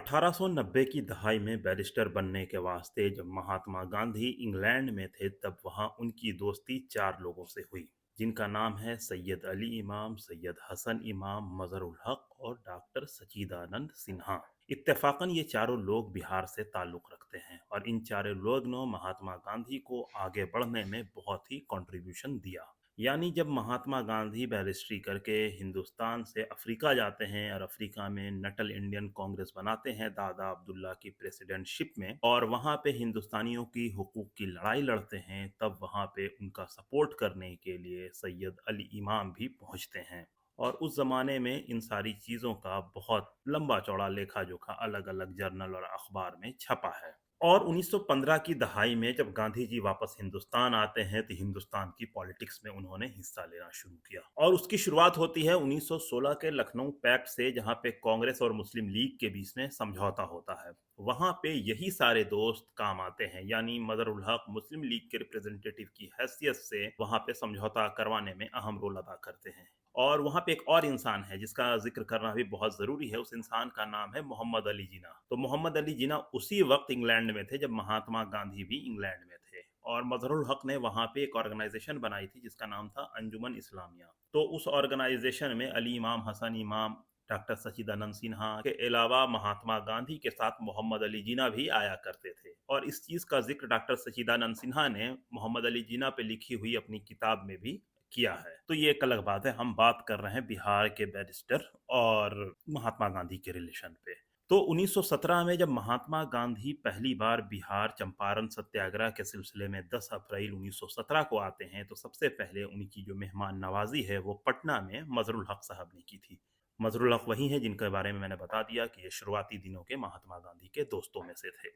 1890 की दहाई में बैरिस्टर बनने के वास्ते जब महात्मा गांधी इंग्लैंड में थे तब वहां उनकी दोस्ती चार लोगों से हुई जिनका नाम है सैयद अली इमाम, सैयद हसन इमाम, मजहरुल हक और डॉक्टर सच्चिदानंद सिन्हा। इत्तेफाकन ये चारों लोग बिहार से ताल्लुक़ रखते हैं और इन चारों लोग ने महात्मा गांधी को आगे बढ़ने में बहुत ही कंट्रीब्यूशन दिया। यानी जब महात्मा गांधी बैरिस्ट्री करके हिंदुस्तान से अफ्रीका जाते हैं और अफ्रीका में नटल इंडियन कांग्रेस बनाते हैं दादा अब्दुल्ला की प्रेसिडेंटशिप में, और वहाँ पे हिंदुस्तानियों की हुकूक की लड़ाई लड़ते हैं, तब वहाँ पे उनका सपोर्ट करने के लिए सैयद अली इमाम भी पहुँचते हैं। और उस ज़माने में इन सारी चीज़ों का बहुत लंबा चौड़ा लेखा जोखा अलग अलग जर्नल और अखबार में छपा है। और 1915 की दहाई में जब गांधी जी वापस हिंदुस्तान आते हैं तो हिंदुस्तान की पॉलिटिक्स में उन्होंने हिस्सा लेना शुरू किया और उसकी शुरुआत होती है 1916 के लखनऊ पैक्ट से, जहां पे कांग्रेस और मुस्लिम लीग के बीच में समझौता होता है। वहां पे यही सारे दोस्त काम आते हैं, यानी मदरुल हक मुस्लिम लीग के रिप्रेजेंटेटिव की हैसियत से वहां पे समझौता करवाने में अहम रोल अदा करते हैं। और वहाँ पे एक और इंसान है जिसका ज़िक्र करना भी बहुत ज़रूरी है, उस इंसान का नाम है मोहम्मद अली जिन्ना। तो मोहम्मद अली जिन्ना उसी वक़्त इंग्लैंड में थे जब महात्मा गांधी भी इंग्लैंड में थे, और मज़हरुल हक ने वहाँ पे एक ऑर्गेनाइज़ेशन बनाई थी जिसका नाम था अंजुमन इस्लामिया। तो उस ऑर्गेनाइज़ेशन में अली इमाम, हसन इमाम, डॉक्टर सच्चिदानंद सिन्हा के अलावा महात्मा गांधी के साथ मोहम्मद अली जिन्ना भी आया करते थे। और इस चीज़ का ज़िक्र डॉक्टर सच्चिदानंद सिन्हा ने मोहम्मद अली जिन्ना पे लिखी हुई अपनी किताब में भी किया है। तो ये एक अलग बात है, हम बात कर रहे हैं बिहार के बैरिस्टर और महात्मा गांधी के रिलेशन पे। तो 1917 में जब महात्मा गांधी पहली बार बिहार चंपारण सत्याग्रह के सिलसिले में 10 अप्रैल 1917 को आते हैं, तो सबसे पहले उनकी जो मेहमान नवाजी है वो पटना में मजरुल हक साहब ने की थी। मजरुल हक वही हैं जिनके बारे में मैंने बता दिया कि ये शुरुआती दिनों के महात्मा गांधी के दोस्तों में से थे।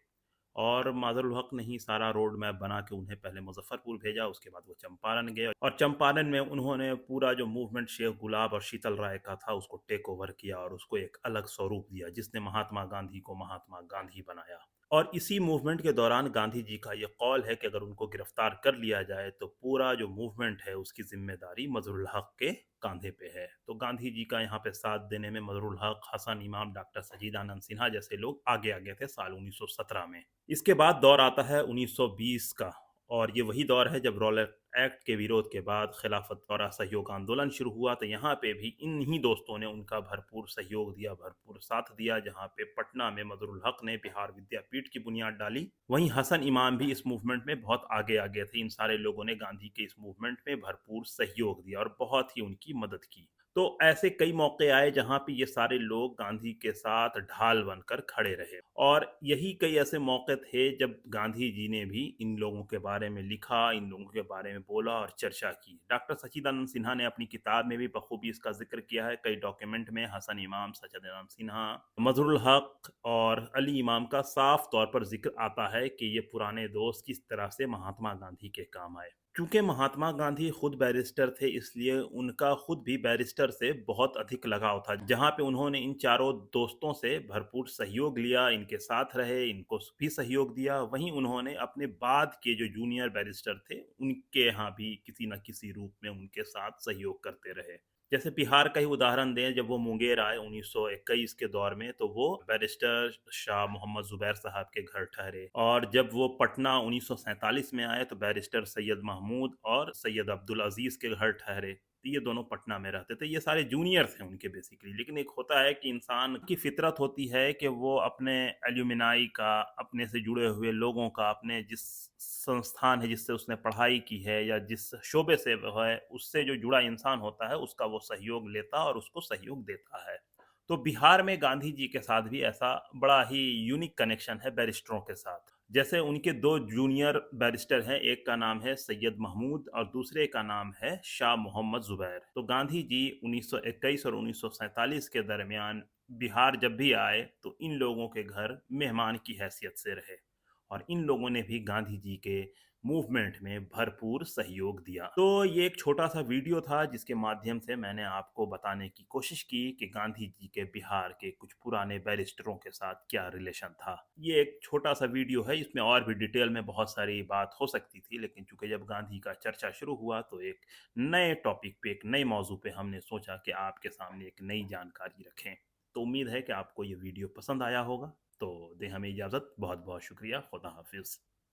और माज़रुल हक ने ही सारा रोड मैप बना के उन्हें पहले मुज़फ़्फ़रपुर भेजा, उसके बाद वो चंपारण गए और चंपारण में उन्होंने पूरा जो मूवमेंट शेख गुलाब और शीतल राय का था उसको टेक ओवर किया और उसको एक अलग स्वरूप दिया, जिसने महात्मा गांधी को महात्मा गांधी बनाया। और इसी मूवमेंट के दौरान गांधी जी का ये कौल है कि अगर उनको गिरफ्तार कर लिया जाए तो पूरा जो मूवमेंट है उसकी जिम्मेदारी मज़हरुल हक के कांधे पे है। तो गांधी जी का यहाँ पे साथ देने में मज़हरुल हक, हसन इमाम, डॉक्टर सच्चिदानंद सिन्हा जैसे लोग आगे आगे थे साल 1917 में। इसके बाद दौर आता है 1920 का, और ये वही दौर है जब रॉलेट एक्ट के विरोध के बाद खिलाफत और असहयोग आंदोलन शुरू हुआ। तो यहाँ पे भी इन्हीं दोस्तों ने उनका भरपूर सहयोग दिया, भरपूर साथ दिया। जहाँ पे पटना में मजरुल हक ने बिहार विद्यापीठ की बुनियाद डाली, वहीं हसन इमाम भी इस मूवमेंट में बहुत आगे आगे थे। इन सारे लोगों ने गांधी के इस मूवमेंट में भरपूर सहयोग दिया और बहुत ही उनकी मदद की। तो ऐसे कई मौके आए जहाँ पे ये सारे लोग गांधी के साथ ढाल बनकर खड़े रहे, और यही कई ऐसे मौके थे जब गांधी जी ने भी इन लोगों के बारे में लिखा, इन लोगों के बारे में बोला और चर्चा की। डॉक्टर सच्चिदानंद सिन्हा ने अपनी किताब में भी बखूबी इसका जिक्र किया है। कई डॉक्यूमेंट में हसन इमाम, सच्चिदानंद सिन्हा, मजरुल हक और अली इमाम का साफ तौर पर जिक्र आता है कि ये पुराने दोस्त किस तरह से महात्मा गांधी के काम आए। चूंकि महात्मा गांधी खुद बैरिस्टर थे, इसलिए उनका खुद भी बैरिस्टर से बहुत अधिक लगाव था। जहां पे उन्होंने इन चारों दोस्तों से भरपूर सहयोग लिया, इनके साथ रहे, इनको भी सहयोग दिया। वहीं उन्होंने अपने बाद के जो जूनियर बैरिस्टर थे उनके यहाँ भी किसी न किसी रूप में उनके साथ सहयोग करते रहे। जैसे बिहार का ही उदाहरण दें, जब वो मुंगेर आए 1921 के दौर में, तो वो बैरिस्टर शाह मोहम्मद जुबैर साहब के घर ठहरे। और जब वो पटना 1947 में आए तो बैरिस्टर सैयद महमूद और सैयद अब्दुल अजीज के घर ठहरे। तो ये दोनों पटना में रहते थे। ये सारे जूनियर थे उनके बेसिकली। लेकिन एक होता है कि इंसान की फितरत होती है कि वो अपने एल्यूमिनाई का, अपने से जुड़े हुए लोगों का, अपने जिस संस्थान है जिससे उसने पढ़ाई की है या जिस शोबे से वो है, उससे जो जुड़ा इंसान होता है उसका वो सहयोग लेता और उसको सहयोग देता है। तो बिहार में गांधी जी के साथ भी ऐसा बड़ा ही यूनिक कनेक्शन है बैरिस्टरों के साथ। जैसे उनके दो जूनियर बैरिस्टर हैं, एक का नाम है सैयद महमूद और दूसरे का नाम है शाह मोहम्मद जुबैर। तो गांधी जी 1921 और 1947 के दरमियान बिहार जब भी आए तो इन लोगों के घर मेहमान की हैसियत से रहे, और इन लोगों ने भी गांधी जी के मूवमेंट में भरपूर सहयोग दिया। तो ये एक छोटा सा वीडियो था जिसके माध्यम से मैंने आपको बताने की कोशिश की कि गांधी जी के बिहार के कुछ पुराने बैरिस्टरों के साथ क्या रिलेशन था। ये एक छोटा सा वीडियो है, इसमें और भी डिटेल में बहुत सारी बात हो सकती थी, लेकिन चूंकि जब गांधी का चर्चा शुरू हुआ तो एक नए टॉपिक पे, एक नए मौजू पे हमने सोचा कि आपके सामने एक नई जानकारी रखें। तो उम्मीद है कि आपको ये वीडियो पसंद आया होगा। तो दें हमें इजाज़त। बहुत-बहुत शुक्रिया। खुदा हाफ़िज़।